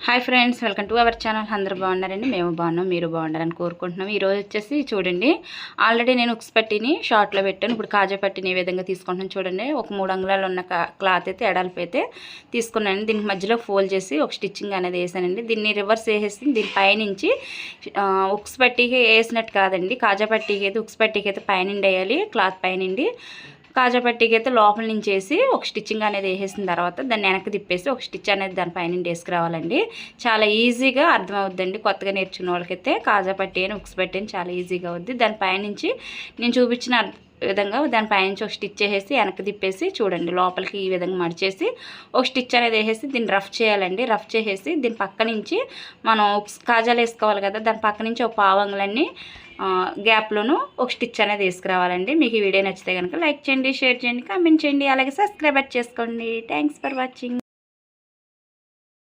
Hi friends, welcome to our channel. అందరూ బాగున్నారండి, మేము బాగున్నాం, మీరు బాగుండాలని కోరుకుంటున్నాం. ఈరోజు వచ్చేసి చూడండి, ఆల్రెడీ నేను ఉక్స్ పట్టిని షార్ట్లో పెట్టాను. ఇప్పుడు కాజా పట్టిని ఏ విధంగా తీసుకుంటున్నాను చూడండి. ఒక 3 అంగుళాలు ఉన్న క్లాత్ అయితే ఎడల్పు అయితే తీసుకున్నాను. దీనికి మధ్యలో ఫోల్డ్ చేసి ఒక స్టిచ్చింగ్ అనేది వేసానండి. దీన్ని రివర్స్ వేసేసి దీని పైనుంచి ఉక్స్ పట్టికి వేసినట్టు కాదండి, కాజా పట్టికి అయితే ఉక్స్ పట్టికి అయితే పైనుండి వేయాలి. క్లాత్ పైనుండి కాజా పట్టీకి అయితే లోపల నుంచి వేసి ఒక స్టిచ్చింగ్ అనేది వేసేసిన తర్వాత దాన్ని వెనక్కి తిప్పేసి ఒక స్టిచ్ అనేది దానిపైన వేసుకురావాలండి. చాలా ఈజీగా అర్థమవుద్దండి. కొత్తగా నేర్చుకున్న వాళ్ళకైతే కాజా పట్టీ అని ఉక్స్ పట్టీ అని చాలా ఈజీగా అవుద్ది. దానిపైనుంచి నేను చూపించిన విధంగా దానిపైనుంచి ఒక స్టిచ్ వేసేసి వెనక్కి తిప్పేసి చూడండి, లోపలికి ఈ విధంగా మడిచేసి ఒక స్టిచ్ అనేది వేసేసి దీన్ని రఫ్ చేయాలండి. రఫ్ చేసేసి దీని పక్క నుంచి మనం కాజాలు వేసుకోవాలి కదా, దాని పక్క నుంచి ఒక పావంగులన్నీ గ్యాప్లోనూ ఒక స్టిచ్ అనేది వేసుకురావాలండి. మీకు ఈ వీడియో నచ్చితే కనుక లైక్ చేయండి, షేర్ చేయండి, కామెంట్ చేయండి, అలాగే సబ్స్క్రైబ్ చేసుకోండి. Thanks for watching.